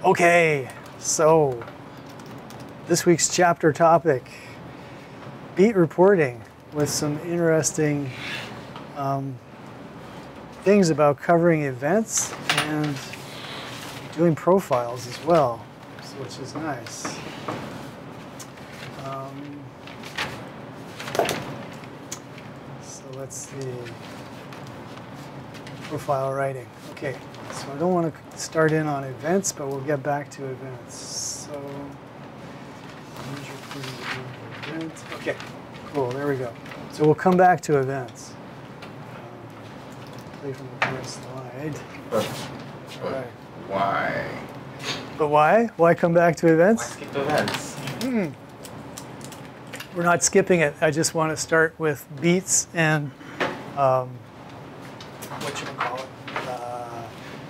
Okay, so this week's chapter topic, beat reporting, with some interesting things about covering events and doing profiles as well, which is nice. So let's see, profile writing. Okay, so I don't want to start in on events, but we'll get back to events. So, event. Okay, cool, there we go. So we'll come back to events. Play from the first slide. But Right. why? But why? Why come back to Why events? skip events? We're not skipping it. I just want to start with beats and whatchamacallit?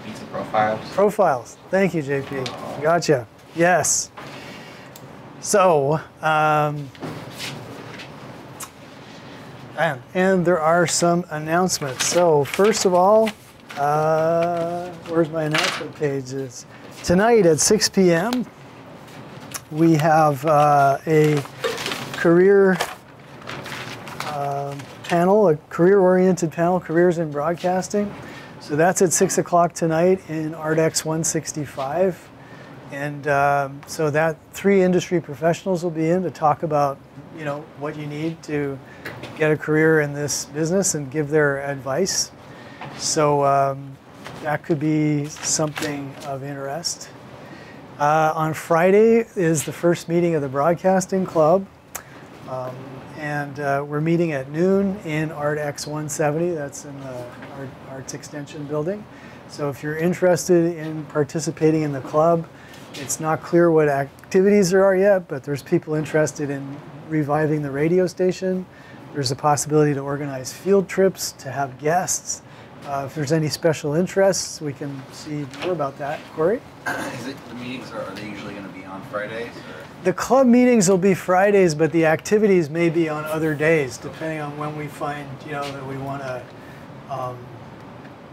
Beats and profiles. Profiles. Thank you, JP. Gotcha. Yes. So, and there are some announcements. So first of all, where's my announcement pages? Tonight at 6 p.m. we have a career panel, a career-oriented panel, Careers in Broadcasting. So that's at 6 o'clock tonight in ArtX 165. And so that 3 industry professionals will be in to talk about, you know, what you need to get a career in this business and give their advice. So that could be something of interest. On Friday is the first meeting of the Broadcasting Club. And we're meeting at noon in ArtX 170. That's in the Arts Extension building. So if you're interested in participating in the club, it's not clear what activities there are yet, but there's people interested in reviving the radio station. There's a possibility to organize field trips, to have guests. If there's any special interests, we can see more about that. Corey? Is it, the meetings, are they usually going to be on Fridays? Or? The club meetings will be Fridays, but the activities may be on other days, depending on when we find, you know, that we want to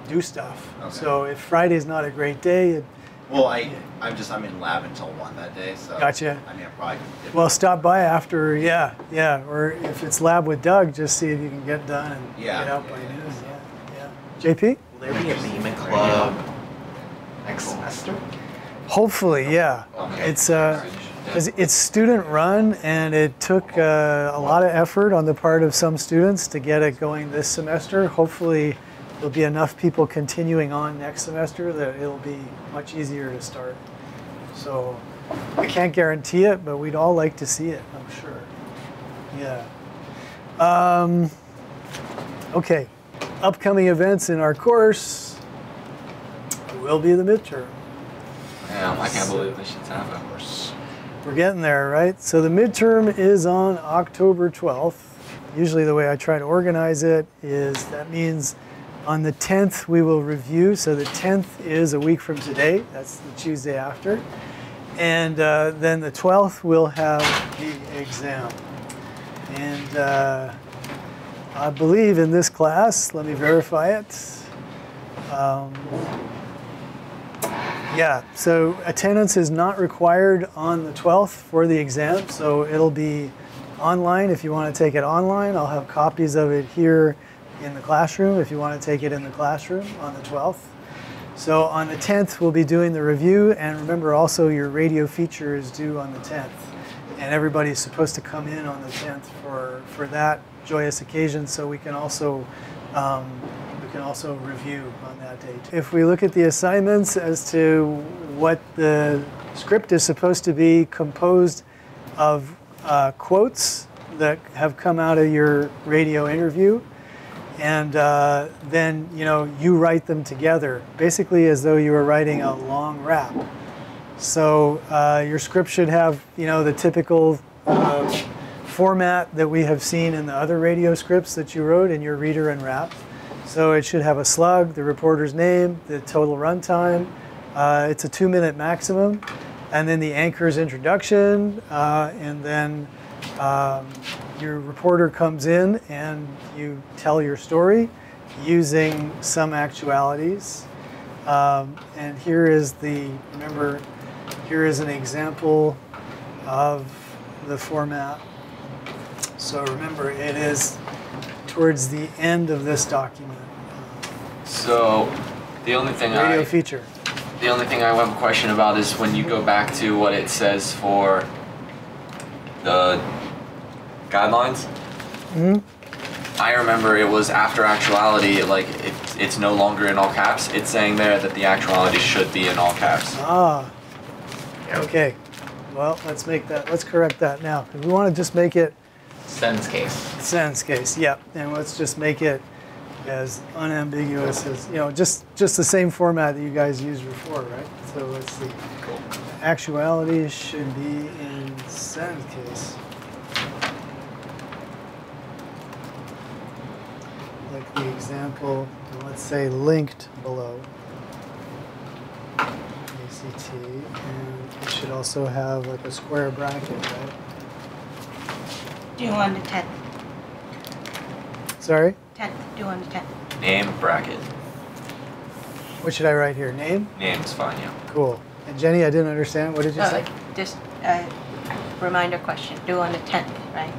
do stuff. Okay. So if Friday's not a great day, Well, I'm in lab until 1 that day, so. Gotcha. I mean, I probably. well, stop by after, yeah. Or if it's lab with Doug, just see if you can get done and Yeah. get out by noon. Yeah. JP? Will there be a meme club next semester? Hopefully, yeah. Okay. It's student run, and it took a lot of effort on the part of some students to get it going this semester. Hopefully there'll be enough people continuing on next semester that it'll be much easier to start. So I can't guarantee it, but we'd all like to see it, I'm sure. Yeah. Okay, upcoming events in our course will be the midterm. Yeah, I can't believe this shit's happening. We're getting there, right? So the midterm is on October 12th. Usually the way I try to organize it is that means on the 10th we will review. So the 10th is a week from today. That's the Tuesday after. And then the 12th we'll have the exam. And I believe in this class, let me verify it. Yeah, so attendance is not required on the 12th for the exam, so it'll be online if you want to take it online. I'll have copies of it here in the classroom if you want to take it in the classroom on the 12th. So on the 10th, we'll be doing the review, and remember also your radio feature is due on the 10th. And everybody's supposed to come in on the 10th for that joyous occasion, so we can also review on that date. If we look at the assignments as to what the script is supposed to be composed of quotes that have come out of your radio interview, and then you write them together, basically as though you were writing a long rap. So your script should have the typical format that we have seen in the other radio scripts that you wrote in your reader and rap. So it should have a slug, the reporter's name, the total runtime. It's a 2-minute maximum. And then the anchor's introduction. And then your reporter comes in and you tell your story using some actualities. And here is remember, here is an example of the format. So remember, it is towards the end of this document. So the only thing Radio feature. The only thing I have a question about is when you go back to what it says for the guidelines. I remember it was after actuality, like it's no longer in all caps. It's saying there that the actuality should be in all caps. Ah. Yep. Okay. Well, let's correct that now. We want to just make it Sentence case. sentence case. Yep. And let's just make it as unambiguous as, just the same format that you guys used before, right? So let's see. Cool. Actuality should be in sentence case. Like the example, let's say linked below. ACT, and it should also have like a square bracket, right? Do you want the 10th? Sorry? 10th. Do you want the 10th? Name, bracket. What should I write here? Name? Name's fine, yeah. Cool. And Jenny, I didn't understand. What did you say? Just a reminder question. Do on the 10th, right?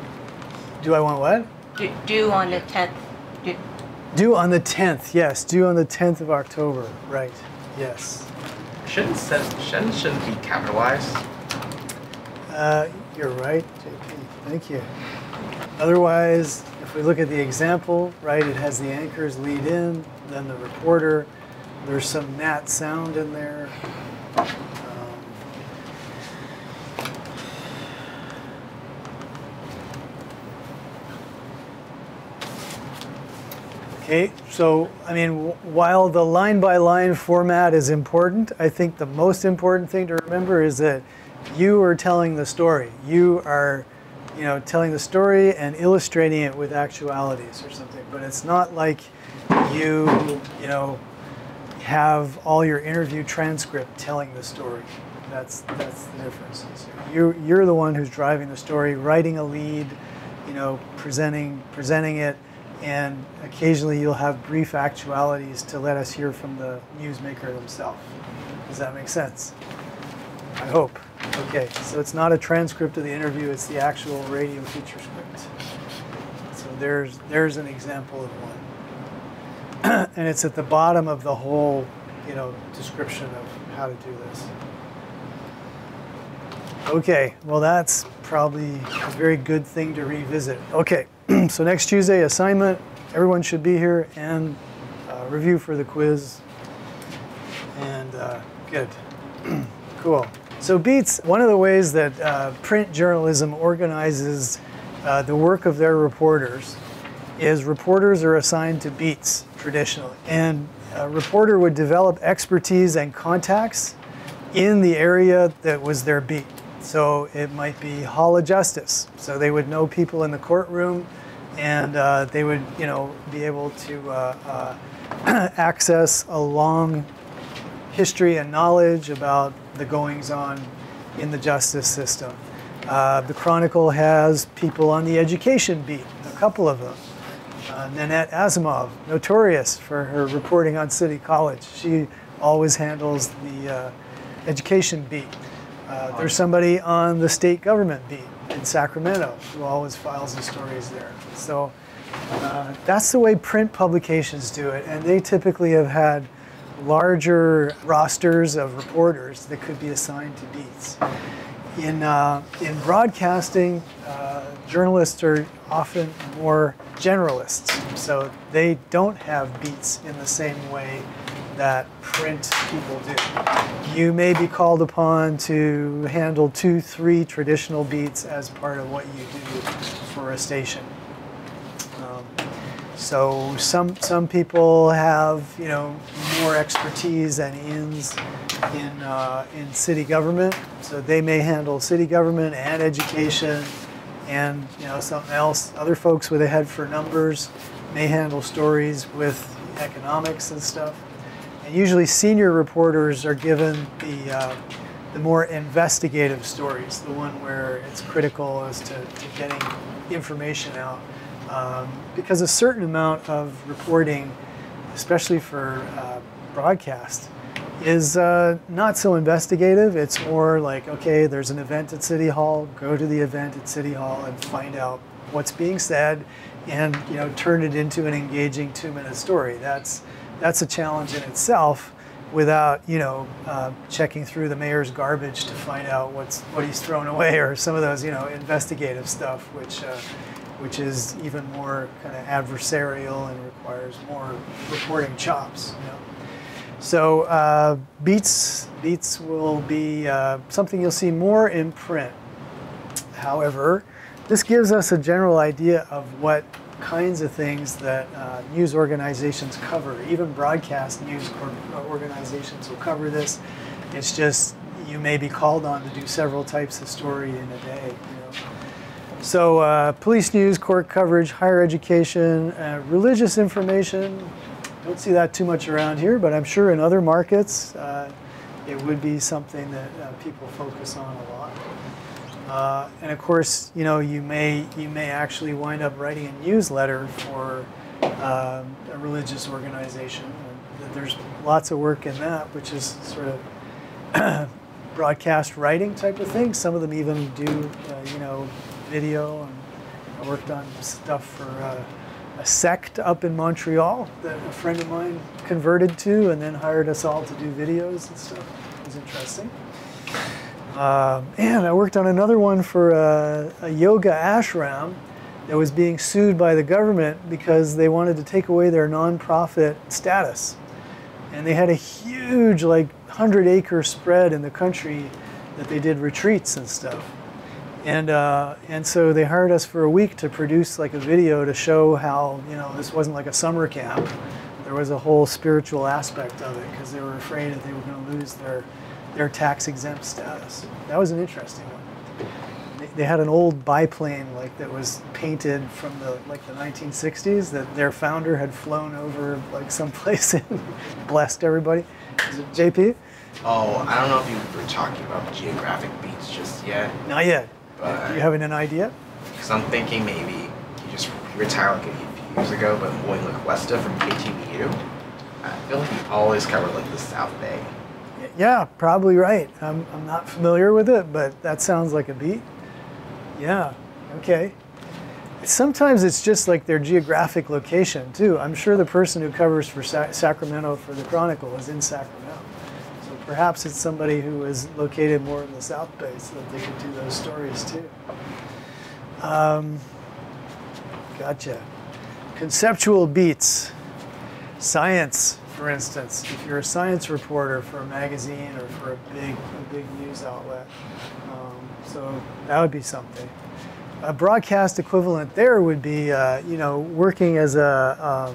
Do I want what? Do on the 10th. Due on the 10th, yes. Due on the 10th of October, right. Yes. Shouldn't be capitalized. You're right, JP. Thank you. Otherwise, if we look at the example, right, it has the anchors lead in, then the reporter. There's some nat sound in there. Okay, so I mean, while the line-by-line format is important, I think the most important thing to remember is that you are telling the story. You are, telling the story and illustrating it with actualities or something. But it's not like you have all your interview transcript telling the story. That's the difference. So you're the one who's driving the story, writing a lead, presenting it. And occasionally you'll have brief actualities to let us hear from the newsmaker themselves. Does that make sense? I hope. Okay, so it's not a transcript of the interview, it's the actual radio feature script. So there's an example of one. And it's at the bottom of the whole, description of how to do this. Okay, well that's probably a very good thing to revisit. Okay. So next Tuesday, assignment, everyone should be here, and review for the quiz. And good. Cool. So Beats, one of the ways that print journalism organizes the work of their reporters is reporters are assigned to beats traditionally. And a reporter would develop expertise and contacts in the area that was their beat. So it might be Hall of Justice. So they would know people in the courtroom, and they would, be able to access a long history and knowledge about the goings-on in the justice system. The Chronicle has people on the education beat, a couple of them. Nanette Asimov, notorious for her reporting on City College. She always handles the education beat. There's somebody on the state government beat in Sacramento who always files the stories there. So that's the way print publications do it, and they typically have had larger rosters of reporters that could be assigned to beats. In broadcasting, journalists are often more generalists, so they don't have beats in the same way that print people do. You may be called upon to handle 2-3 traditional beats as part of what you do for a station. So some people have more expertise and ins in city government, so they may handle city government and education and something else. Other folks with a head for numbers may handle stories with economics and stuff. And usually senior reporters are given the more investigative stories, the one where it's critical as to getting information out. Because a certain amount of reporting, especially for broadcast, is not so investigative. It's more like, okay, there's an event at City Hall, go to the event at City Hall and find out what's being said and turn it into an engaging 2-minute story. That's a challenge in itself without checking through the mayor's garbage to find out what he's thrown away, or some of those investigative stuff, which is even more kind of adversarial and requires more reporting chops. So beats will be something you'll see more in print. However, this gives us a general idea of what kinds of things that news organizations cover. Even broadcast news organizations will cover this. It's just you may be called on to do several types of story in a day. So police news, court coverage, higher education, religious information. Don't see that too much around here, but I'm sure in other markets it would be something that people focus on a lot. And of course, you may actually wind up writing a newsletter for a religious organization. And there's lots of work in that, which is sort of broadcast writing type of thing. Some of them even do, video. And I worked on stuff for a sect up in Montreal that a friend of mine converted to, and then hired us all to do videos and stuff. It was interesting. And I worked on another one for a yoga ashram that was being sued by the government because they wanted to take away their nonprofit status. And they had a huge, 100-acre spread in the country that they did retreats and stuff. And so they hired us for a week to produce a video to show how this wasn't like a summer camp. There was a whole spiritual aspect of it because they were afraid that they were going to lose their tax-exempt status. That was an interesting one. They had an old biplane that was painted from the 1960s that their founder had flown over someplace and blessed everybody. Is it JP? Oh, I don't know if you were talking about geographic beats just yet. Not yet. But you having an idea? Because I'm thinking maybe you retired a few years ago, but Moy Cuesta from KTVU. I feel like you always cover the South Bay. Yeah, probably right. I'm not familiar with it, but that sounds like a beat. Yeah, okay. Sometimes it's just their geographic location too. I'm sure the person who covers for Sacramento for the Chronicle is in Sacramento. So perhaps it's somebody who is located more in the South Bay so that they could do those stories too. Gotcha. Conceptual beats. Science, for instance. If you're a science reporter for a magazine or for a big news outlet. So that would be something. A broadcast equivalent there would be, working as a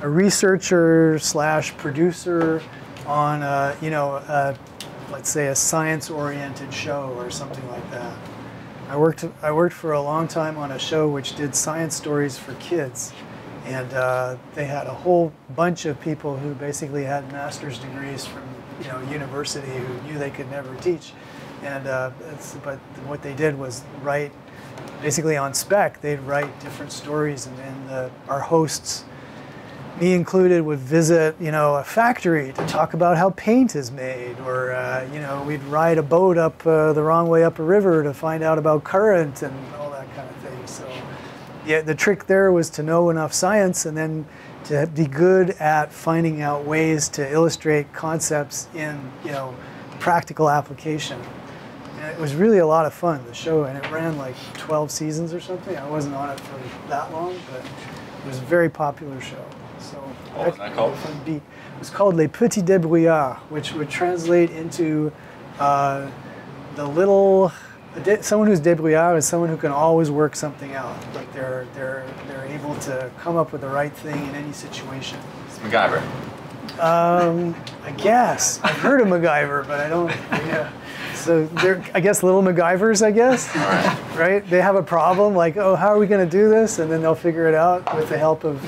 researcher / producer on, let's say a science-oriented show or something like that. I worked for a long time on a show which did science stories for kids, and they had a whole bunch of people who basically had master's degrees from, university who knew they could never teach, and but what they did was write. Basically on spec, they'd write different stories, and then our hosts, me included, would visit, a factory to talk about how paint is made, or we'd ride a boat up the wrong way up a river to find out about current and all that kind of thing. So, yeah, the trick there was to know enough science, and then to be good at finding out ways to illustrate concepts in, practical application. It was really a lot of fun, the show, and it ran 12 seasons or something. I wasn't on it for that long, but it was a very popular show. So what was that called? Fun beat. It was called Les Petits Débrouillards, which would translate into the little. Someone who's débrouillard is someone who can always work something out. They're able to come up with the right thing in any situation. It's MacGyver. I guess I've heard of MacGyver, but I don't. Yeah. So they're, I guess, little MacGyvers, I guess, right? They have a problem, oh, how are we going to do this? And then they'll figure it out with the help of,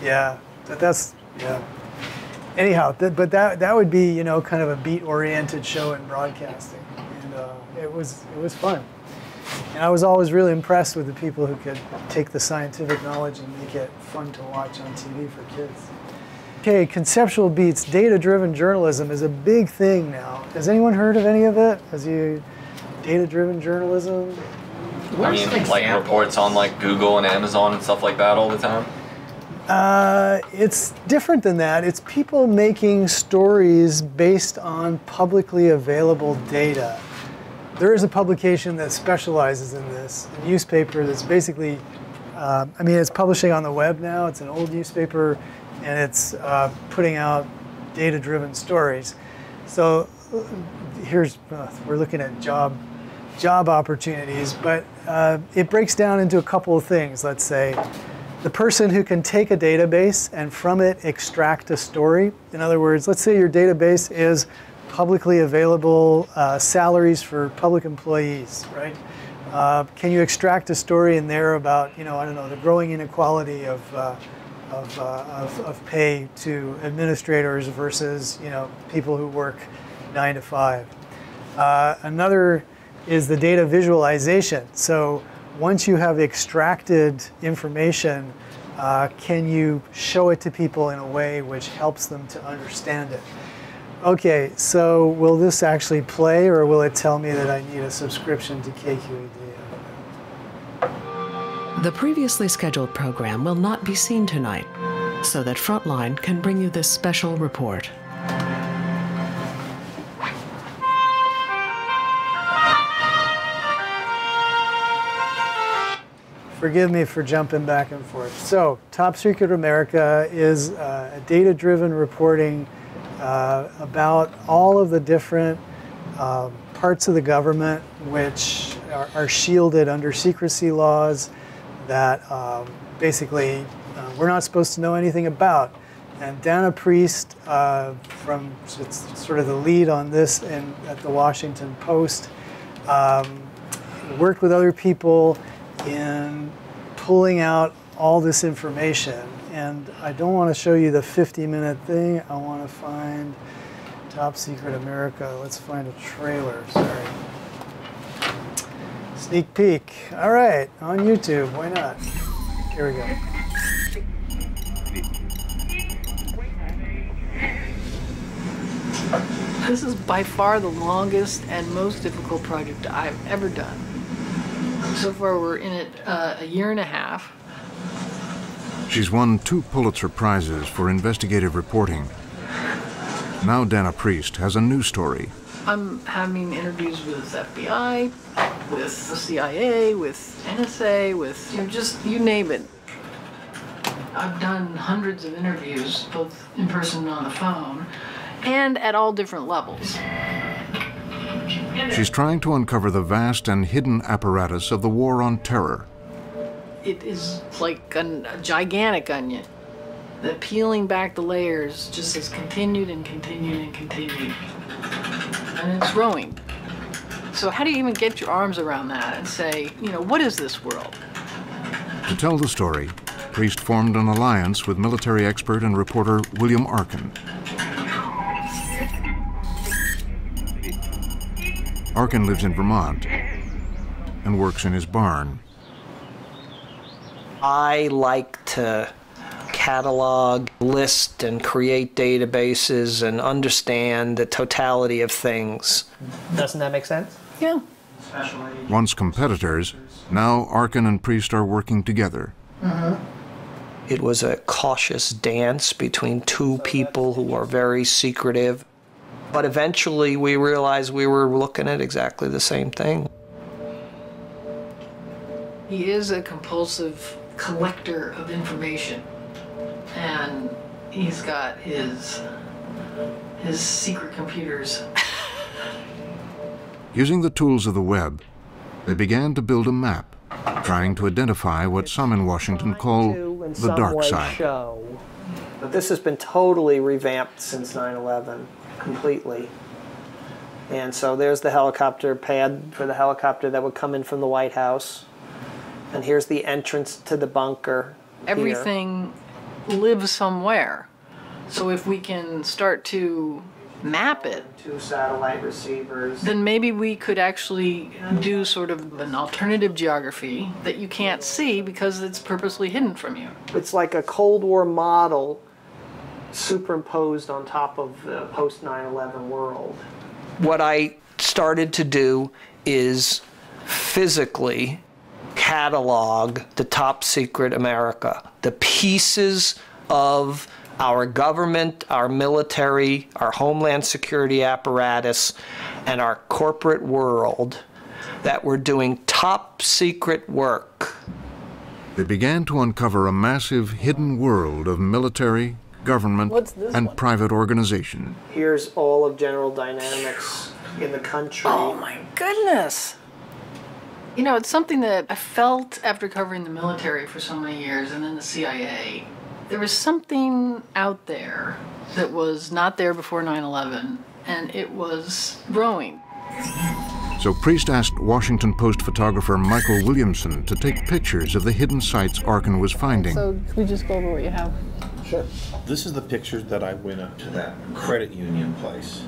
yeah, that's. Anyhow, but that would be, kind of a beat-oriented show in broadcasting, and it was fun. And I was always really impressed with the people who could take the scientific knowledge and make it fun to watch on TV for kids. Okay, conceptual beats, data-driven journalism is a big thing now. Has anyone heard of any of it? Data-driven journalism? I mean, like reports on like Google and Amazon and stuff like that all the time? It's different than that. It's people making stories based on publicly available data. There is a publication that specializes in this, a newspaper that's basically, it's publishing on the web now. It's an old newspaper, and it's putting out data-driven stories. So we're looking at job opportunities, but it breaks down into a couple of things. Let's say the person who can take a database and from it extract a story. In other words, let's say your database is publicly available salaries for public employees, right? Can you extract a story in there about, the growing inequality of pay to administrators versus, people who work 9 to 5. Another is the data visualization. So once you have extracted information, can you show it to people in a way which helps them to understand it? Okay, so will this actually play, or will it tell me that I need a subscription to KQED? The previously scheduled program will not be seen tonight, so that Frontline can bring you this special report. Forgive me for jumping back and forth. So, Top Secret America is a data-driven reporting about all of the different parts of the government which are shielded under secrecy laws that basically we're not supposed to know anything about. And Dana Priest, it's sort of the lead on this at the Washington Post, worked with other people in pulling out all this information. And I don't want to show you the 50-minute thing. I want to find Top Secret America. Let's find a trailer, sorry. Sneak peek. All right, on YouTube, why not? Here we go. This is by far the longest and most difficult project I've ever done. So far, we're in it a year and a half. She's won 2 Pulitzer Prizes for investigative reporting. Now Dana Priest has a new story. I'm having interviews with FBI, with the CIA, with NSA, with just you name it. I've done hundreds of interviews, both in person and on the phone, and at all different levels. She's trying to uncover the vast and hidden apparatus of the war on terror. It is like a gigantic onion that peeling back the layers just has continued and continued and continued. And it's growing. So how do you even get your arms around that and say, what is this world? To tell the story, Priest formed an alliance with military expert and reporter William Arkin. Arkin lives in Vermont and works in his barn. I like to catalog, list, and create databases and understand the totality of things. Doesn't that make sense? Yeah. Once competitors, now Arkin and Priest are working together. It was a cautious dance between 2 people who are very secretive. But eventually we realized we were looking at exactly the same thing. He is a compulsive collector of information. And he's got his secret computers. Using the tools of the web, they began to build a map, trying to identify what some in Washington call the dark side. But this has been totally revamped since 9/11, completely. And so there's the helicopter pad for the helicopter that would come in from the White House. And here's the entrance to the bunker. Everything lives somewhere. So if we can start to map it, 2 satellite receivers, then maybe we could actually do sort of an alternative geography that you can't see because it's purposely hidden from you. It's like a Cold War model superimposed on top of the post 9/11 world. What I started to do is physically catalog the top secret America, the pieces of our government, our military, our homeland security apparatus, and our corporate world that were doing top secret work. They began to uncover a massive hidden world of military, government, and private organization. Here's all of General Dynamics in the country. Oh my goodness! You know, it's something that I felt after covering the military for so many years and then the CIA. There was something out there that was not there before 9/11, and it was growing. So Priest asked Washington Post photographer Michael Williamson to take pictures of the hidden sites Arkin was finding. So can we just go over what you have? Sure. This is the picture that I went up to that credit union place.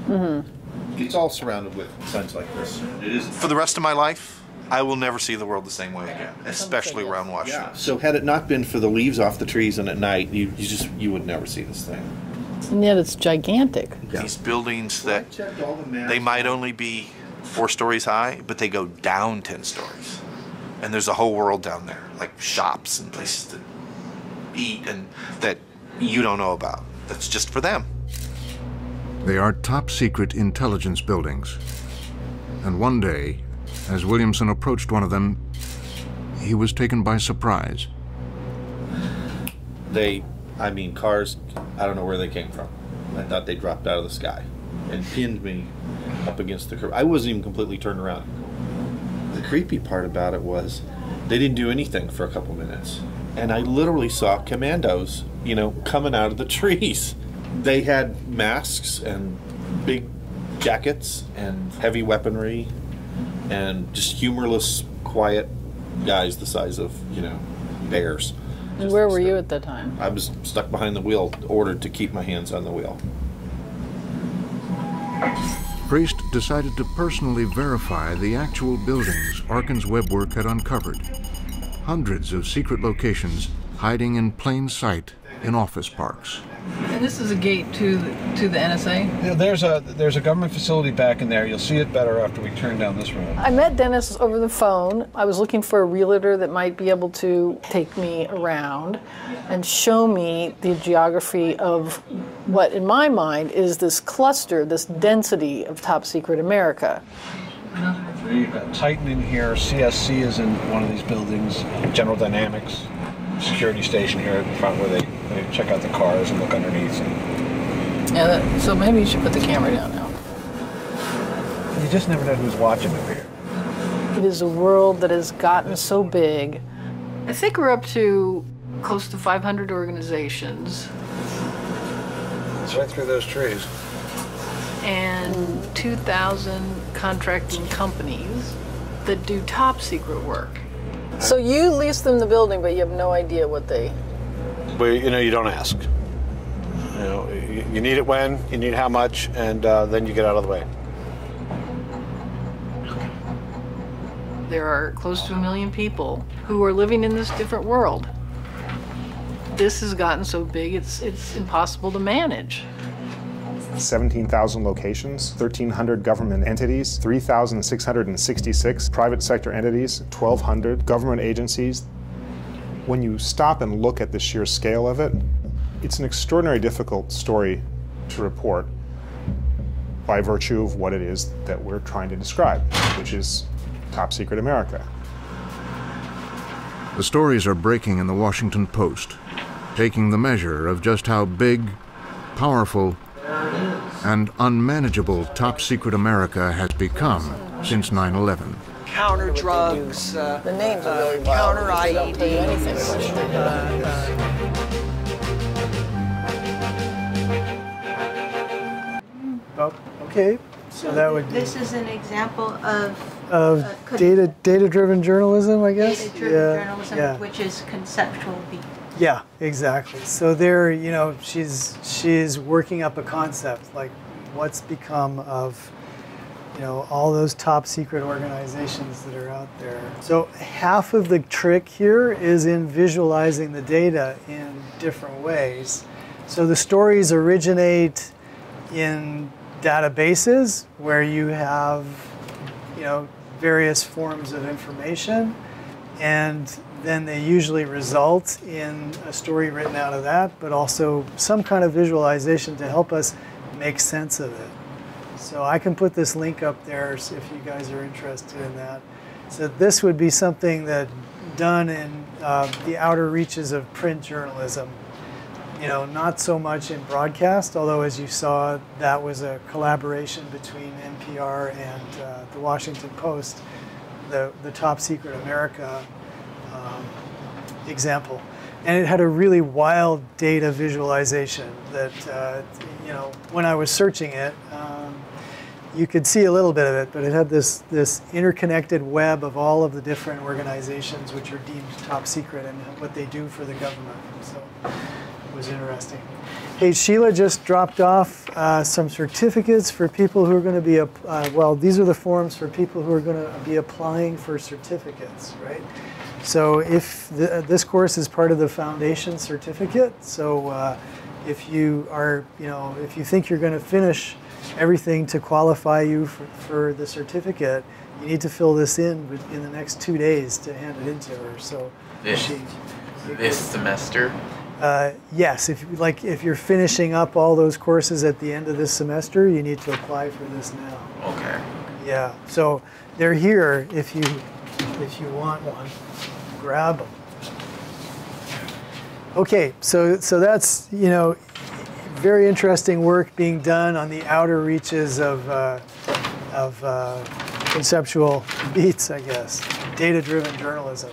It's all surrounded with signs like this. It is. For the rest of my life, I will never see the world the same way again, especially around Washington. Yeah. So had it not been for the leaves off the trees and at night, you would never see this thing. And yet it's gigantic. Yeah. These buildings that they might only be 4 stories high, but they go down 10 stories. And there's a whole world down there, like shops and places to eat and that you don't know about. That's just for them. They are top secret intelligence buildings. And one day, as Williamson approached one of them, he was taken by surprise. Cars, I don't know where they came from. I thought they dropped out of the sky and pinned me up against the curb. I wasn't even completely turned around. The creepy part about it was they didn't do anything for a couple minutes. And I literally saw commandos, coming out of the trees. They had masks and big jackets and heavy weaponry and just humorless, quiet guys the size of, bears. And where were you at that time? I was stuck behind the wheel, ordered to keep my hands on the wheel. Priest decided to personally verify the actual buildings Arkin's web work had uncovered. Hundreds of secret locations hiding in plain sight in office parks. And this is a gate to the NSA? Yeah, there's a government facility back in there. You'll see it better after we turn down this road. I met Dennis over the phone. I was looking for a realtor that might be able to take me around and show me the geography of what, in my mind, is this cluster, this density of top secret America. You've got Titan in here. CSC is in one of these buildings. General Dynamics. Security station here at the front where they check out the cars and look underneath. Yeah, so maybe you should put the camera down now. You just never know who's watching over here. It is a world that has gotten so big. I think we're up to close to 500 organizations. It's right through those trees. And 2,000 contracting companies that do top secret work. So you lease them the building, but you have no idea what they... Well, you don't ask. You need it when, you need how much, and then you get out of the way. There are close to 1 million people who are living in this different world. This has gotten so big, it's impossible to manage. 17,000 locations, 1,300 government entities, 3,666 private sector entities, 1,200 government agencies. When you stop and look at the sheer scale of it, it's an extraordinarily difficult story to report by virtue of what it is that we're trying to describe, which is top secret America. The stories are breaking in the Washington Post, taking the measure of just how big, powerful, and unmanageable top secret America has become since 9/11. Counter drugs, the names are really wild. counter IEDs. Okay, so that would be... This is an example of data-driven journalism, I guess? Data-driven journalism, which is conceptual B. Yeah, exactly. So there, she's working up a concept, like what's become of, all those top secret organizations that are out there. So half of the trick here is in visualizing the data in different ways. So the stories originate in databases where you have, various forms of information, and then they usually result in a story written out of that, but also some kind of visualization to help us make sense of it. So I can put this link up there if you guys are interested in that. So this would be something that done in the outer reaches of print journalism. Not so much in broadcast, although as you saw, that was a collaboration between NPR and the Washington Post, the Top Secret America example. And it had a really wild data visualization that, when I was searching it, you could see a little bit of it, but it had this interconnected web of all of the different organizations which are deemed top secret and what they do for the government. So it was interesting. Hey, Sheila just dropped off some certificates for people who are going to be, these are the forms for people who are going to be applying for certificates, right? So if this course is part of the foundation certificate, so if you are, if you think you're going to finish everything to qualify you for the certificate, you need to fill this in the next 2 days to hand it into her. So this semester? Yes, if you're finishing up all those courses at the end of this semester, you need to apply for this now. Okay. Yeah, so they're here if you want one, grab them. Okay, so that's very interesting work being done on the outer reaches of conceptual beats, I guess. Data-driven journalism.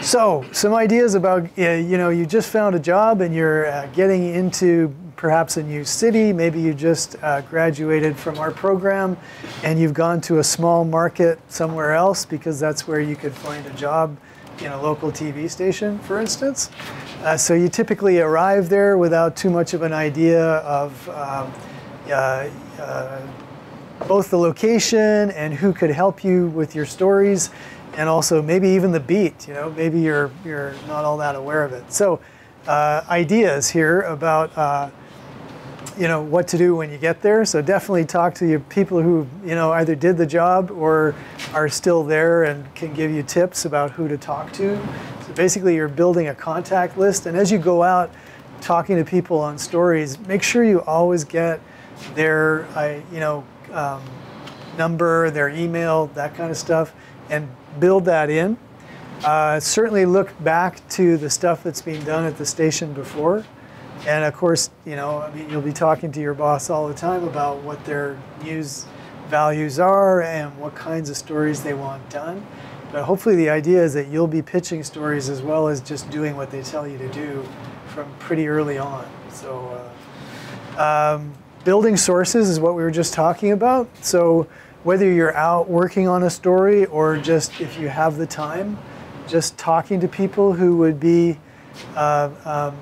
So some ideas about, you just found a job and you're getting into perhaps a new city. Maybe you just graduated from our program and you've gone to a small market somewhere else because that's where you could find a job in a local TV station, for instance. So you typically arrive there without too much of an idea of both the location and who could help you with your stories, and also maybe even the beat. Maybe you're not all that aware of it. So ideas here about what to do when you get there. So definitely talk to your people who either did the job or are still there and can give you tips about who to talk to. So basically you're building a contact list, and as you go out talking to people on stories, make sure you always get their number, their email, that kind of stuff, and build that in. Certainly look back to the stuff that's being done at the station before. And of course, you'll be talking to your boss all the time about what their news values are and what kinds of stories they want done. But hopefully the idea is that you'll be pitching stories as well as just doing what they tell you to do from pretty early on. So building sources is what we were just talking about. So whether you're out working on a story or just if you have the time, just talking to people who would be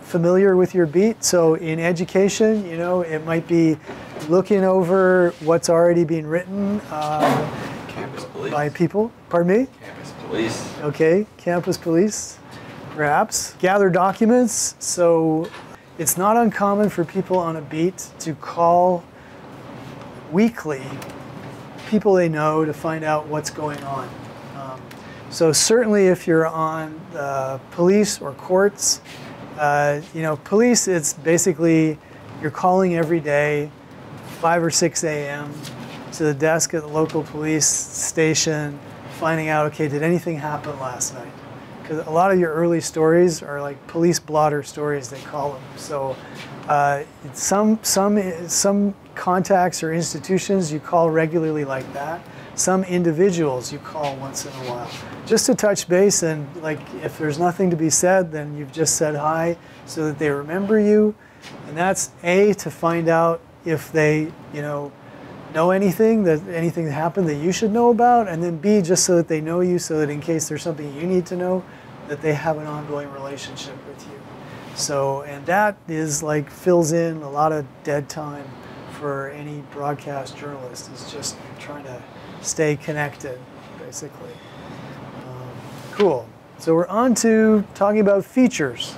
familiar with your beat. So in education, it might be looking over what's already been written by people. Pardon me? Campus police. Okay, campus police, perhaps. Gather documents. So it's not uncommon for people on a beat to call weekly people they know to find out what's going on. So certainly if you're on police or courts, police, it's basically you're calling every day, 5 or 6 a.m. to the desk at the local police station, finding out, okay, did anything happen last night? Because a lot of your early stories are like police blotter stories, they call them. So some contacts or institutions you call regularly like that. Some individuals you call once in a while, just to touch base, and if there's nothing to be said, then you've just said hi so that they remember you. And that's A, to find out if they know anything that happened that you should know about, and then B, just so that they know you, so that in case there's something you need to know, that they have an ongoing relationship with you. So, and that is fills in a lot of dead time for any broadcast journalist, is just trying to stay connected, basically. Cool. So we're on to talking about features.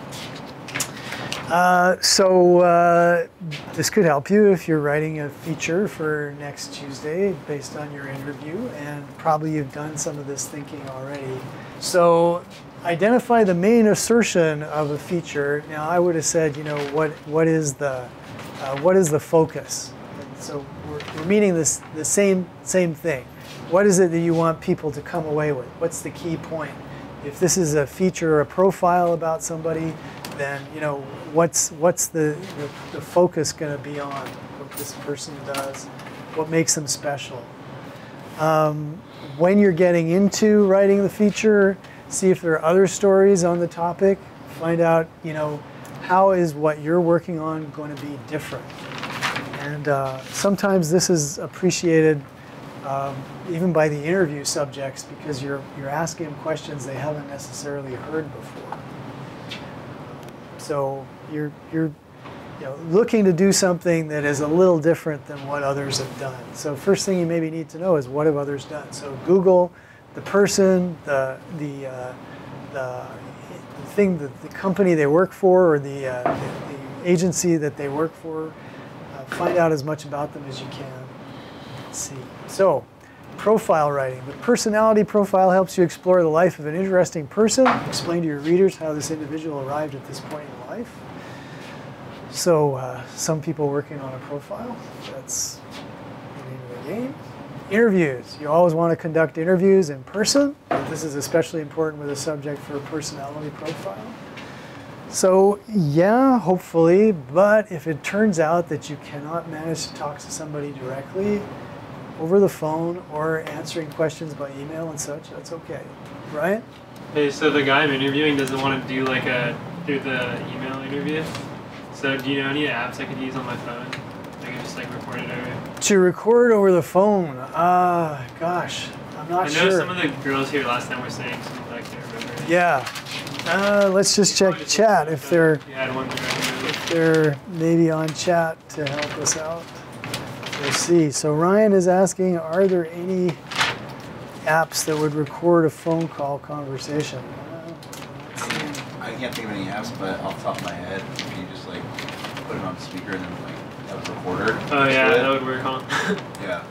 This could help you if you're writing a feature for next Tuesday based on your interview, and probably you've done some of this thinking already. So identify the main assertion of a feature. Now I would have said, you know, what is the focus? And so we're meaning the same thing. What is it that you want people to come away with? What's the key point? If this is a feature or a profile about somebody, then you know what's the focus going to be on? What this person does, what makes them special. When you're getting into writing the feature, see if there are other stories on the topic. Find out, you know, how is what you're working on going to be different. And sometimes this is appreciated even by the interview subjects, because you're asking them questions they haven't necessarily heard before. So you're looking to do something that is a little different than what others have done. So first thing you maybe need to know is, what have others done? So Google the person, the thing, the company they work for, or the agency that they work for. Find out as much about them as you can. Let's see. So, profile writing. The personality profile helps you explore the life of an interesting person, explain to your readers how this individual arrived at this point in life. So, some people working on a profile, that's the name of the game. Interviews. You always want to conduct interviews in person. This is especially important with a subject for a personality profile. So yeah, hopefully, but if it turns out that you cannot manage to talk to somebody directly over the phone or answering questions by email and such, that's okay, right? Hey, so the guy I'm interviewing doesn't want to do like through the email interview. So do you know any apps I could use on my phone? I could just like record it over. To record over the phone, gosh, I'm not sure. I know some of the girls here last time were saying something like they remember. Yeah. Let's just check chat if they're maybe on chat to help us out. We'll see. So Ryan is asking, are there any apps that would record a phone call conversation? I can't think of any apps, but off the top of my head, if you just like put it on speaker and then like have a recorder. Oh yeah, that would work, huh? Yeah.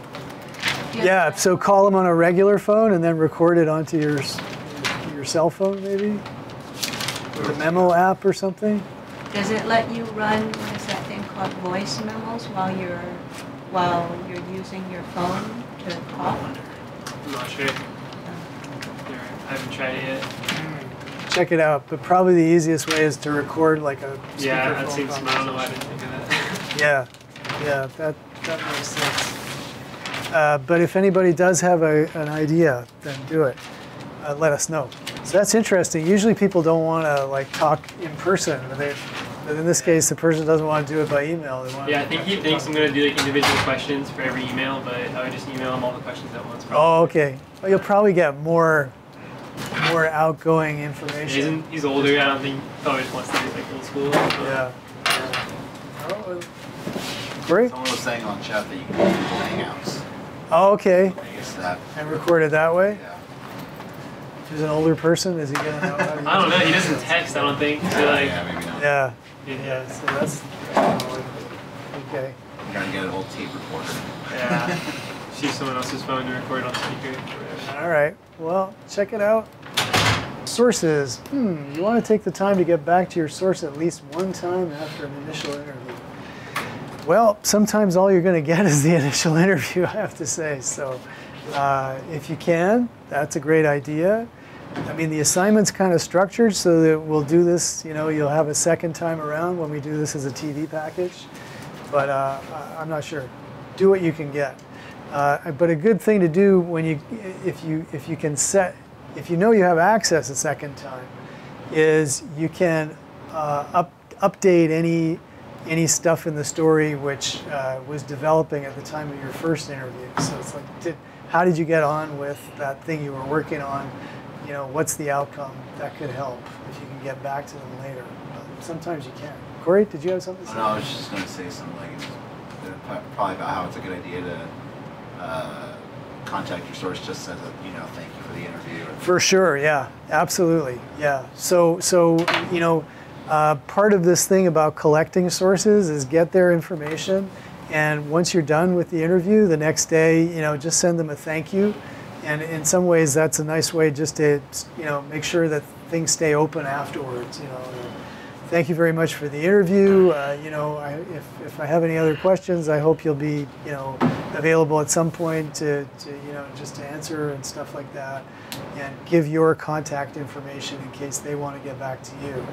Yeah. So call them on a regular phone and then record it onto your cell phone, maybe. With a memo app or something? Does it let you run, what is that thing called, voice memos while you're using your phone to call? I'm not sure. I haven't tried it yet. Check it out, but probably the easiest way is to record like a yeah, that speakerphone seems. I don't know why I didn't think of that. Yeah, that makes sense. But if anybody does have an idea, then do it. Let us know. So that's interesting. Usually people don't want to like talk in person, but in this case, the person doesn't want to do it by email. They want I think he thinks I'm going to do like individual questions for every email, but I would just email him all the questions at once. Probably. Oh, okay. Well, you'll probably get more outgoing information. He's older. I don't think he probably just wants to do like old school. Yeah. Oh, great. Someone was saying on chat that you can do Google Hangouts. Oh, okay. I guess that. And record it that way? Yeah. If he's an older person, is he going to know how to use it? I don't know. He doesn't text, I don't think. So like, Yeah, maybe not. Yeah. So that's okay. You gotta get an old tape recorder. Yeah. Just use someone else's phone to record on speaker. All right. Well, check it out. Sources. You want to take the time to get back to your source at least one time after an initial interview. Well, sometimes all you're going to get is the initial interview, I have to say. So if you can, that's a great idea. I mean, the assignment's kind of structured so that we'll do this, you'll have a second time around when we do this as a TV package. But I'm not sure. Do what you can get. But a good thing to do if you can if you know you have access a second time, is you can update any stuff in the story which was developing at the time of your first interview. So it's like, how did you get on with that thing you were working on? What's the outcome? That could help if you can get back to them later. But sometimes you can't. Corey, did you have something to say? No, I was just going to say something probably about how it's a good idea to contact your source just as a, thank you for the interview. For sure, yeah, absolutely, yeah. So Part of this thing about collecting sources is get their information, and once you're done with the interview, the next day, just send them a thank you. And in some ways, that's a nice way just to, make sure that things stay open afterwards. Thank you very much for the interview. If I have any other questions, I hope you'll be, available at some point to just to answer and stuff like that, and give your contact information in case they want to get back to you,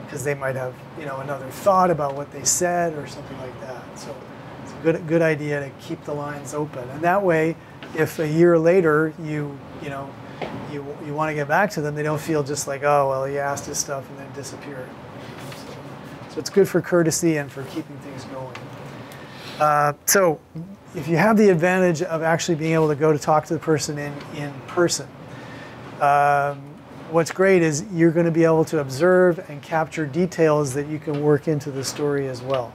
because they might have, another thought about what they said or something like that. So it's a good idea to keep the lines open, and that way, if a year later you want to get back to them, they don't feel just like, oh well, you asked this stuff and then disappeared. So it's good for courtesy and for keeping things going. So if you have the advantage of actually being able to go to talk to the person in person, what's great is you're going to be able to observe and capture details that you can work into the story as well.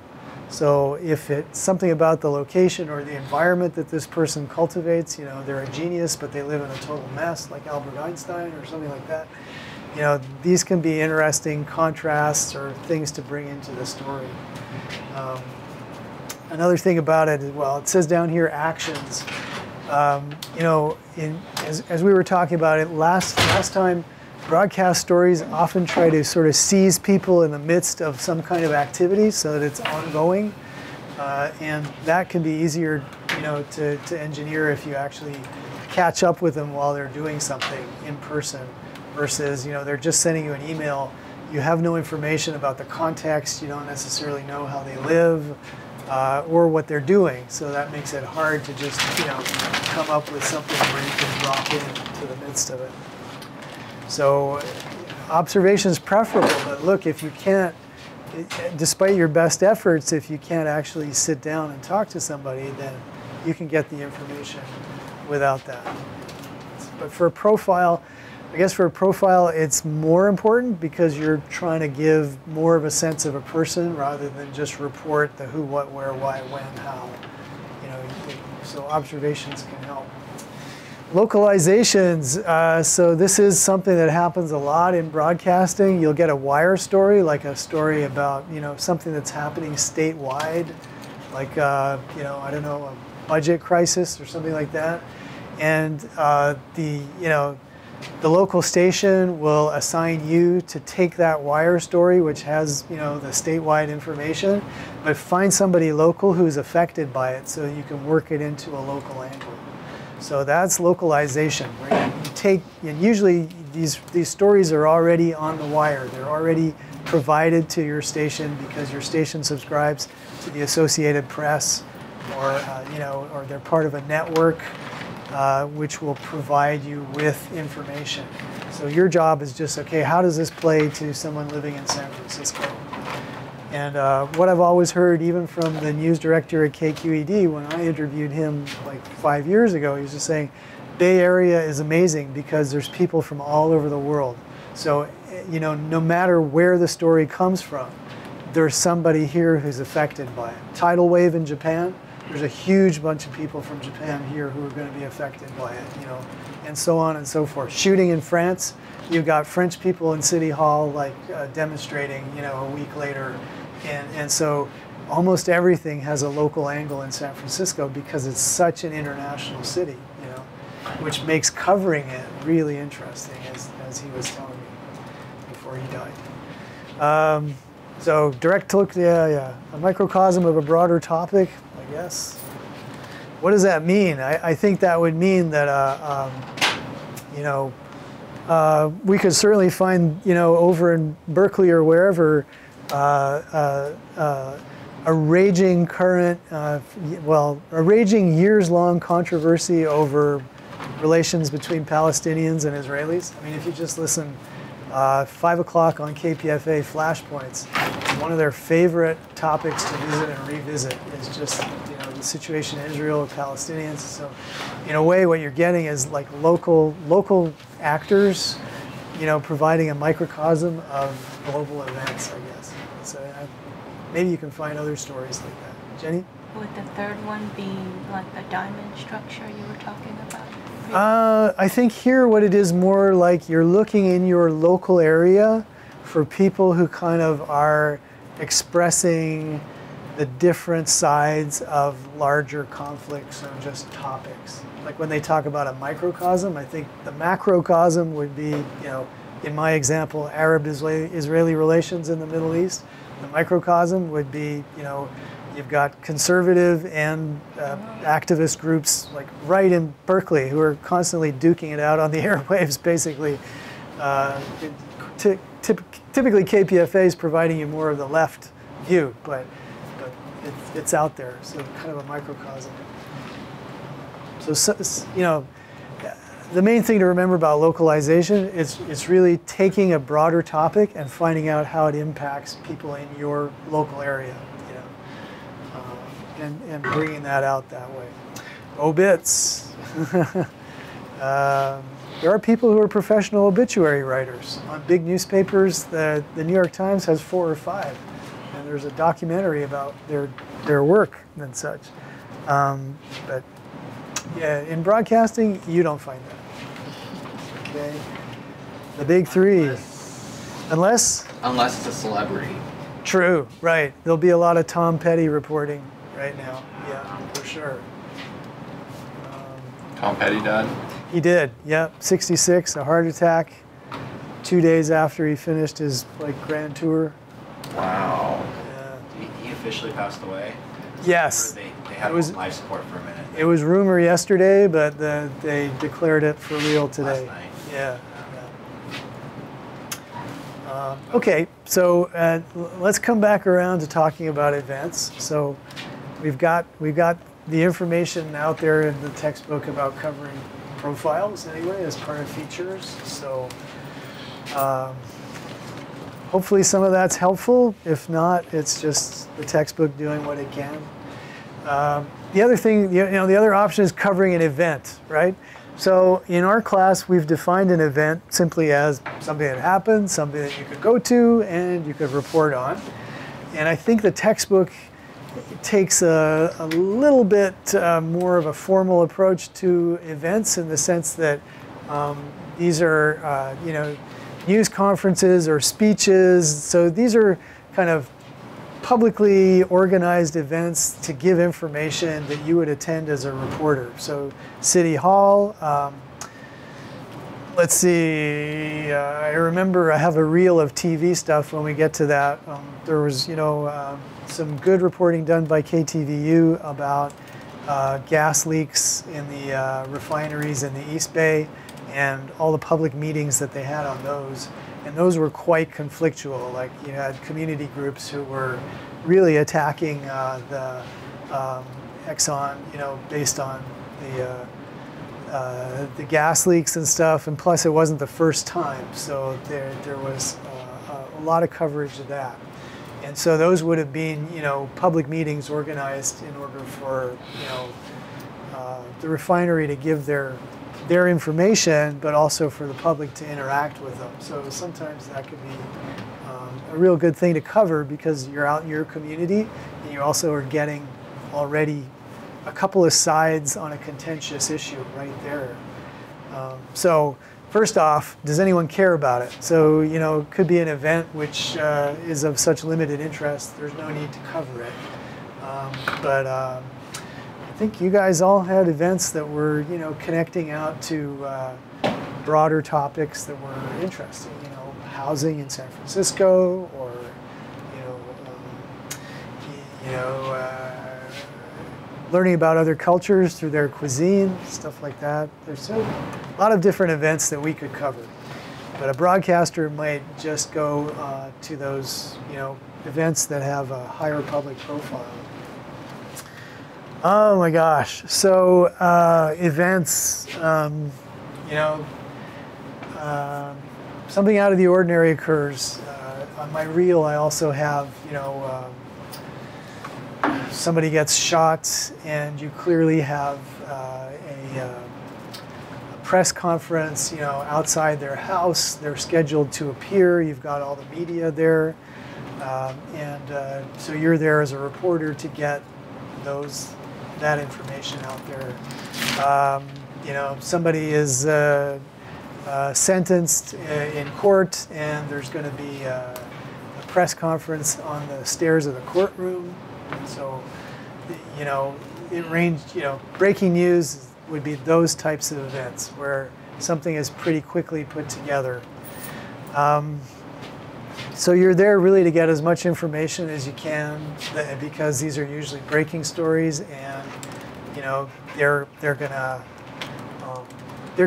So if it's something about the location or the environment that this person cultivates, they're a genius, but they live in a total mess, like Albert Einstein or something like that. These can be interesting contrasts or things to bring into the story. Another thing about it is, well, it says down here actions. As we were talking about it last time, broadcast stories often try to sort of seize people in the midst of some kind of activity so that it's ongoing, and that can be easier, to engineer if you actually catch up with them while they're doing something in person, versus they're just sending you an email. You have no information about the context. You don't necessarily know how they live or what they're doing, so that makes it hard to just come up with something where you can drop into the midst of it. So observation is preferable, but look, if you can't, despite your best efforts, if you can't actually sit down and talk to somebody, then you can get the information without that. But for a profile, I guess for a profile, it's more important because you're trying to give more of a sense of a person rather than just report the who, what, where, why, when, how. So observations can help. Localizations, so this is something that happens a lot in broadcasting. You'll get a wire story, like a story about, something that's happening statewide, like, I don't know, a budget crisis or something like that. And the local station will assign you to take that wire story, which has, the statewide information, but find somebody local who's affected by it so you can work it into a local angle. So that's localization, where you take, and usually these stories are already on the wire. They're already provided to your station because your station subscribes to the Associated Press, or or they're part of a network which will provide you with information. So your job is just, okay, how does this play to someone living in San Francisco? And what I've always heard, even from the news director at KQED, when I interviewed him like 5 years ago, he was just saying, Bay Area is amazing because there's people from all over the world. So, no matter where the story comes from, there's somebody here who's affected by it. Tidal wave in Japan, there's a huge bunch of people from Japan here who are going to be affected by it, and so on and so forth. Shooting in France, you've got French people in City Hall demonstrating, a week later. And so almost everything has a local angle in San Francisco because it's such an international city, which makes covering it really interesting, as he was telling me before he died. So direct look, a microcosm of a broader topic, I guess. What does that mean? I think that would mean that, we could certainly find, over in Berkeley or wherever, a raging current, a raging years-long controversy over relations between Palestinians and Israelis. I mean, if you just listen, 5 o'clock on KPFA Flashpoints, one of their favorite topics to visit and revisit is just, the situation in Israel or Palestinians. So, in a way, what you're getting is like local actors, providing a microcosm of global events, I guess. So maybe you can find other stories like that. Jenny? Would the third one be like the diamond structure you were talking about? I think here what it is more like you're looking in your local area for people who kind of are expressing the different sides of larger conflicts or just topics. Like when they talk about a microcosm, I think the macrocosm would be, in my example, Arab-Israeli relations in the Middle East. The microcosm would be, you've got conservative and activist groups like right in Berkeley who are constantly duking it out on the airwaves, basically. Typically KPFA is providing you more of the left view, but it's out there, so kind of a microcosm. So the main thing to remember about localization is it's really taking a broader topic and finding out how it impacts people in your local area, and bringing that out that way. Obits. There are people who are professional obituary writers. On big newspapers, the New York Times has 4 or 5, and there's a documentary about their work and such. But yeah, in broadcasting, you don't find that. Okay, the big 3, unless it's a celebrity. True, right. There'll be a lot of Tom Petty reporting right now. Yeah, for sure. Tom Petty died? He did, yep. 66, a heart attack, 2 days after he finished his grand tour. Wow. Yeah. He officially passed away? Yes. They had him on life support for a minute. It was rumor yesterday, but they declared it for real today. Last night. Yeah. Okay, so let's come back around to talking about events. So we've got the information out there in the textbook about covering profiles anyway as part of features. So hopefully some of that's helpful. If not, it's just the textbook doing what it can. The other thing, the other option is covering an event, right? So in our class, we've defined an event simply as something that happened, something that you could go to and you could report on. And I think the textbook takes a little bit more of a formal approach to events in the sense that these are, news conferences or speeches. So these are kind of publicly organized events to give information that you would attend as a reporter. So City Hall, let's see, I remember I have a reel of TV stuff when we get to that. There was, some good reporting done by KTVU about gas leaks in the refineries in the East Bay and all the public meetings that they had on those. And those were quite conflictual. Like you had community groups who were really attacking the Exxon, based on the gas leaks and stuff. And plus, it wasn't the first time, so there was a lot of coverage of that. And so those would have been, public meetings organized in order for, the refinery to give their information, but also for the public to interact with them. So sometimes that could be a real good thing to cover because you're out in your community and you also are getting already a couple of sides on a contentious issue right there. So first off, does anyone care about it? So, it could be an event which is of such limited interest, there's no need to cover it. But I think you guys all had events that were, connecting out to broader topics that were interesting, housing in San Francisco, or, learning about other cultures through their cuisine, stuff like that. There's a lot of different events that we could cover. But a broadcaster might just go to those, events that have a higher public profile. Oh my gosh. So events, something out of the ordinary occurs. On my reel, I also have, somebody gets shot and you clearly have a press conference, outside their house. They're scheduled to appear. You've got all the media there. So you're there as a reporter to get that information out there. Somebody is sentenced in court, and there's going to be a press conference on the stairs of the courtroom. So, you know, it ranged, you know, breaking news would be those types of events where something is pretty quickly put together. So you're there really to get as much information as you can, because these are usually breaking stories, and you know they're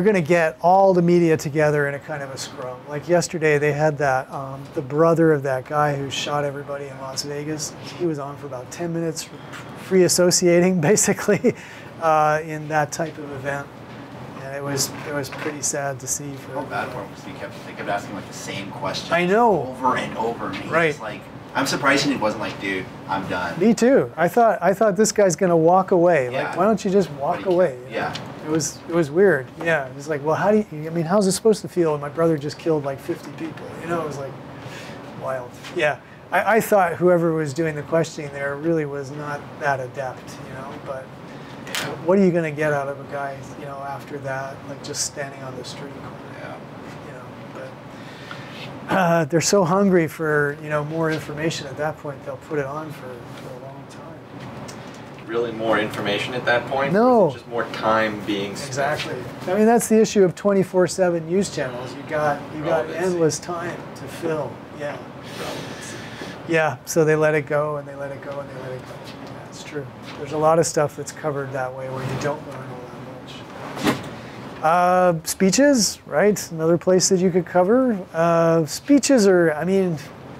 gonna get all the media together in a kind of a scrum. Like yesterday, they had that the brother of that guy who shot everybody in Las Vegas. He was on for about 10 minutes, free associating basically in that type of event. And it was pretty sad to see. For how bad for him, because they kept asking like the same question. I know. Over and over. And he's right. Just like, I'm surprised he wasn't like, dude, I'm done. Me too. I thought this guy's gonna walk away. Yeah. Like, why don't you just walk away? Yeah. It was weird. Yeah. It was like, well, how do you? I mean, how's it supposed to feel when my brother just killed like 50 people? You know, it was like wild. Yeah. I thought whoever was doing the questioning there really was not that adept. You know, but. What are you going to get out of a guy, you know, after that, like just standing on the street corner? Yeah. You know, but they're so hungry for, you know, more information at that point, they'll put it on for a long time. Really more information at that point? No. Or is it just more time being spent? Exactly. I mean, that's the issue of 24/7 news channels. You got endless time to fill. Yeah. Yeah, so they let it go and they let it go and they let it go. Yeah, it's true. There's a lot of stuff that's covered that way where you don't learn all that much. Speeches, right? Another place that you could cover. Speeches are, I mean,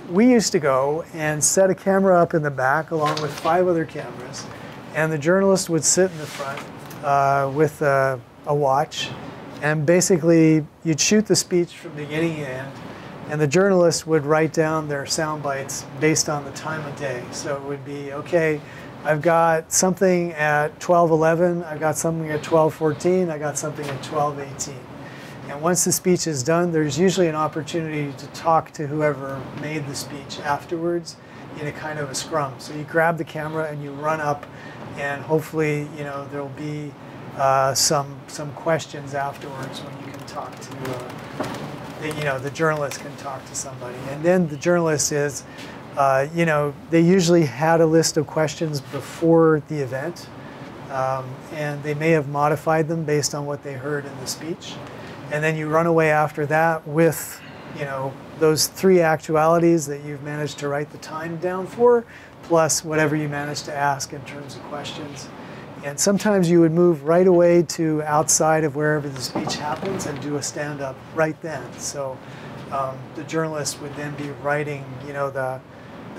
we used to go and set a camera up in the back along with 5 other cameras, and the journalist would sit in the front with a watch, and basically you'd shoot the speech from beginning to end, and the journalist would write down their sound bites based on the time of day. So it would be, okay, I've got something at 12:11, I've got something at 12:14, I got something at 12:18. And once the speech is done, there's usually an opportunity to talk to whoever made the speech afterwards in a kind of a scrum. So you grab the camera and you run up, and hopefully, you know, there'll be some questions afterwards when you can talk to, you know, the journalist can talk to somebody. And then the journalist is, you know, they usually had a list of questions before the event, and they may have modified them based on what they heard in the speech. And then you run away after that with, you know, those 3 actualities that you've managed to write the time down for, plus whatever you managed to ask in terms of questions. And sometimes you would move right away to outside of wherever the speech happens and do a stand-up right then. So the journalist would then be writing, you know, the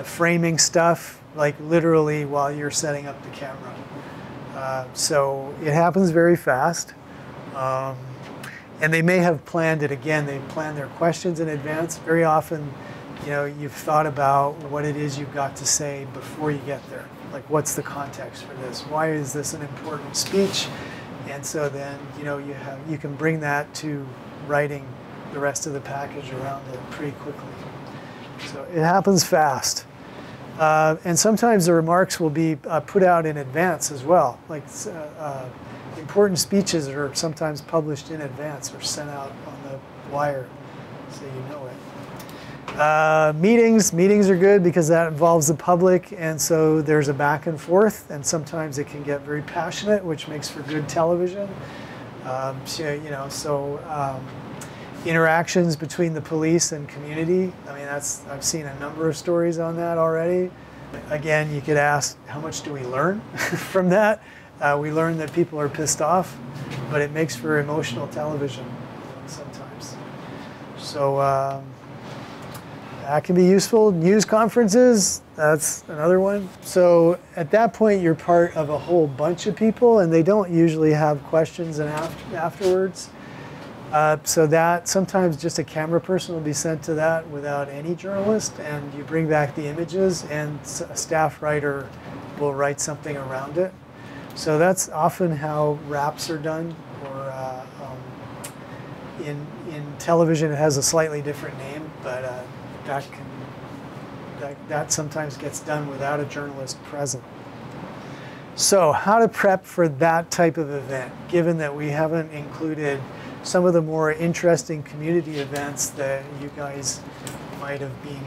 framing stuff, like literally while you're setting up the camera. So it happens very fast. And they may have planned it again. They plan their questions in advance. Very often, you know, you've thought about what it is you've got to say before you get there. Like, what's the context for this? Why is this an important speech? And so then, you know, you can bring that to writing the rest of the package around it pretty quickly. So it happens fast. And sometimes the remarks will be put out in advance as well. Like important speeches are sometimes published in advance or sent out on the wire, so you know it. Meetings are good because that involves the public, and so there's a back and forth, and sometimes it can get very passionate, which makes for good television. Interactions between the police and community. I mean, I've seen a number of stories on that already. Again, you could ask, how much do we learn from that? We learn that people are pissed off, but it makes for emotional television sometimes. So that can be useful. News conferences, that's another one. So at that point, you're part of a whole bunch of people, and they don't usually have questions and afterwards. So that sometimes just a camera person will be sent to that without any journalist, and you bring back the images, and a staff writer will write something around it. So that's often how raps are done, or in television it has a slightly different name, but that sometimes gets done without a journalist present. So how to prep for that type of event, given that we haven't included some of the more interesting community events that you guys might have been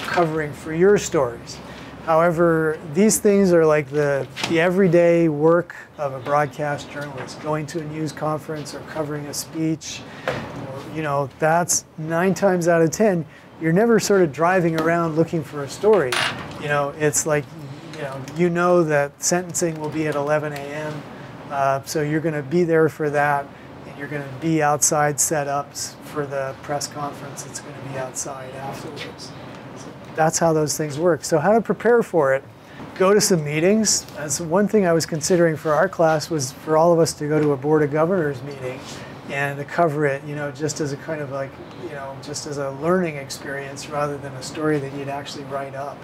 covering for your stories. However, these things are like the everyday work of a broadcast journalist, going to a news conference or covering a speech, or, that's 9 times out of 10, you're never sort of driving around looking for a story. It's like, you know that sentencing will be at 11 a.m., so you're going to be there for that, and you're going to be outside setups for the press conference. It's going to be outside afterwards. That's how those things work. So how to prepare for it? Go to some meetings. That's one thing I was considering for our class, was for all of us to go to a Board of Governors meeting and to cover it, just as a kind of like, just as a learning experience rather than a story that you'd actually write up.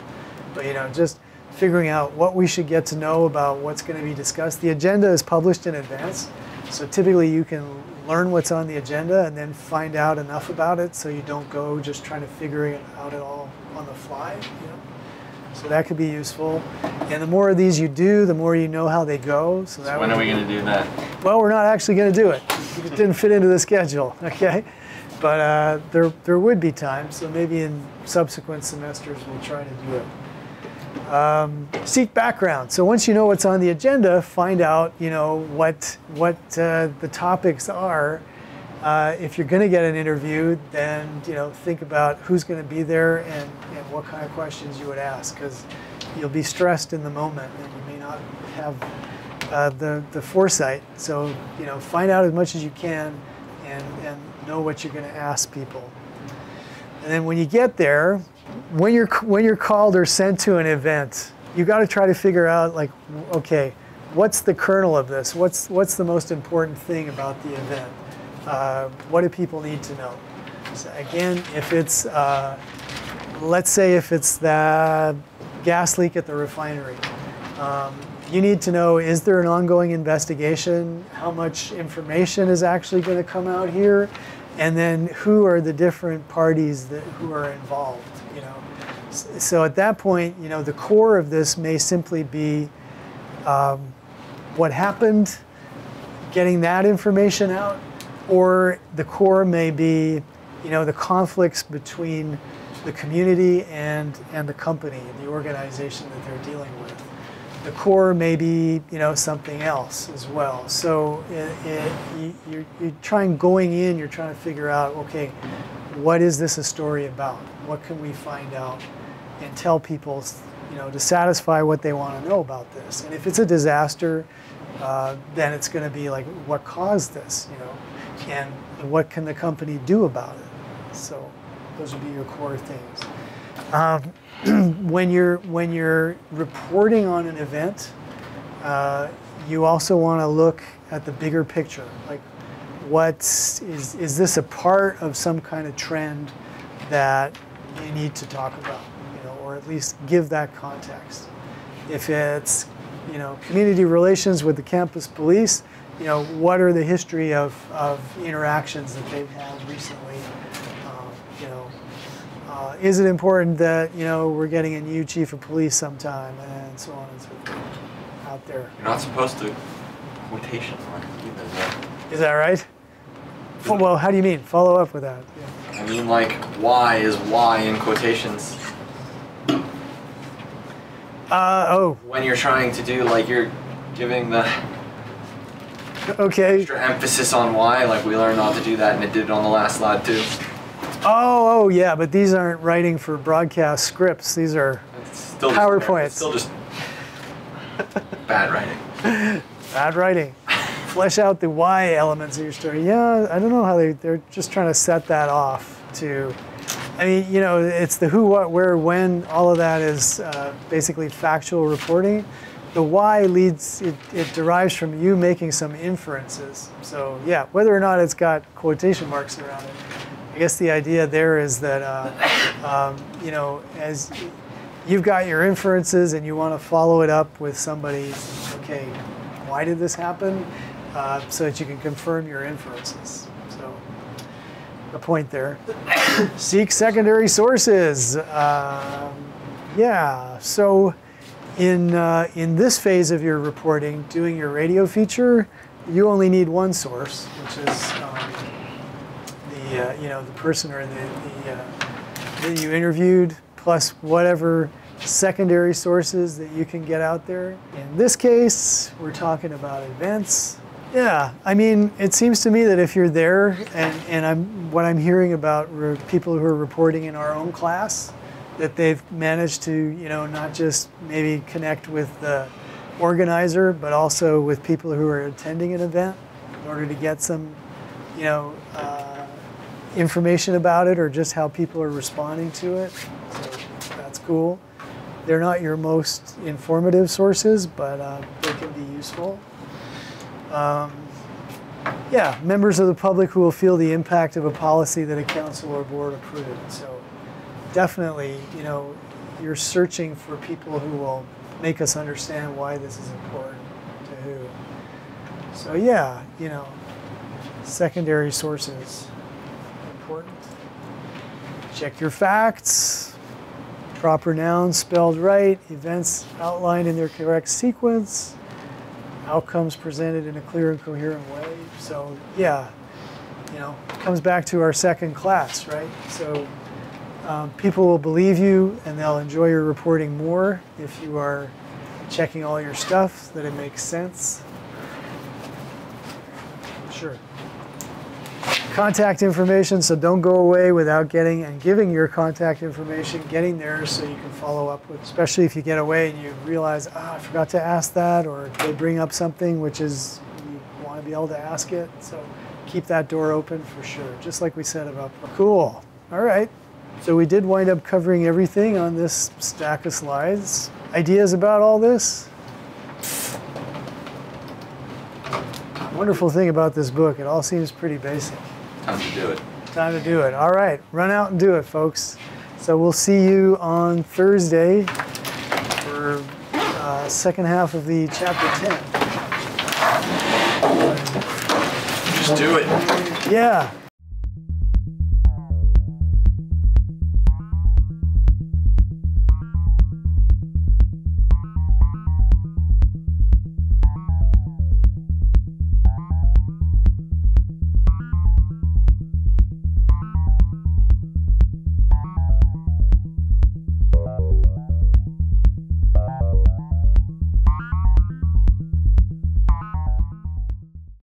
But, just figuring out what we should get to know about what's going to be discussed. The agenda is published in advance. So typically you can learn what's on the agenda and then find out enough about it so you don't go just trying to figure it out at all on the fly. So that could be useful. And the more of these you do, the more you know how they go. So when are we going to do that? Well, we're not actually going to do it. It didn't fit into the schedule, okay? But there would be time, so maybe in subsequent semesters we'll try to do it. Seek background. So once you know what's on the agenda, find out what the topics are. If you're going to get an interview, then think about who's going to be there and what kind of questions you would ask, because you'll be stressed in the moment and you may not have the foresight. So find out as much as you can and know what you're going to ask people. And then when you get there, when you're called or sent to an event, you got to try to figure out, like, okay, what's the kernel of this? What's the most important thing about the event? What do people need to know? So again, if it's, let's say if it's the gas leak at the refinery, you need to know, is there an ongoing investigation? How much information is actually going to come out here? And then who are the different parties who are involved? So at that point, the core of this may simply be what happened, getting that information out, or the core may be, the conflicts between the community and the company, the organization that they're dealing with. The core may be, something else as well. So you're trying, going in, you're trying to figure out, okay, what is this a story about? What can we find out and tell people, to satisfy what they want to know about this? And if it's a disaster, then it's going to be like, what caused this, and what can the company do about it? So those would be your core things. When you're reporting on an event, you also want to look at the bigger picture. Like, is this a part of some kind of trend that you need to talk about, or at least give that context? If it's, community relations with the campus police, what are the history of interactions that they've had recently? Is it important that, we're getting a new chief of police sometime, and so on and so forth out there? You're not supposed to quotation mark either. Is that right? Well, how do you mean? Follow up with that. Yeah. I mean, like, why is why in quotations? When you're trying to do, like, you're giving the extra emphasis on why, like we learned not to do that, and it did it on the last slide too. Oh yeah, but these aren't writing for broadcast scripts. These are PowerPoints. It's still just bad writing. Bad writing. Flesh out the why elements of your story. Yeah, I don't know how they're just trying to set that off to, I mean, it's the who, what, where, when, all of that is basically factual reporting. The why it derives from you making some inferences. So yeah, whether or not it's got quotation marks around it, I guess the idea there is that, as you've got your inferences and you want to follow it up with somebody, okay, why did this happen? So that you can confirm your inferences. So the point there. Seek secondary sources. Yeah, so in this phase of your reporting, doing your radio feature, you only need one source, which is the person or that you interviewed, plus whatever secondary sources that you can get out there. In this case, we're talking about events. Yeah, I mean, it seems to me that if you're there, and what I'm hearing about people who are reporting in our own class, that they've managed to, not just maybe connect with the organizer, but also with people who are attending an event in order to get some, information about it or just how people are responding to it. So that's cool. They're not your most informative sources, but they can be useful. Yeah, members of the public who will feel the impact of a policy that a council or board approved. So definitely, you're searching for people who will make us understand why this is important to who. So yeah, secondary sources, important. Check your facts. Proper nouns spelled right, events outlined in their correct sequence, outcomes presented in a clear and coherent way. So yeah, it comes back to our second class, right? So people will believe you and they'll enjoy your reporting more if you are checking all your stuff, that it makes sense. Sure. Contact information, so don't go away without getting and giving your contact information, getting there so you can follow up with, especially if you get away and you realize, I forgot to ask that, or they bring up something which is, you want to be able to ask it. So keep that door open for sure, just like we said about. Cool. All right. So we did wind up covering everything on this stack of slides. Ideas about all this? Wonderful thing about this book, it all seems pretty basic. Time to do it. Time to do it. All right, run out and do it, folks. So we'll see you on Thursday for second half of the chapter 10. Just do it. Yeah.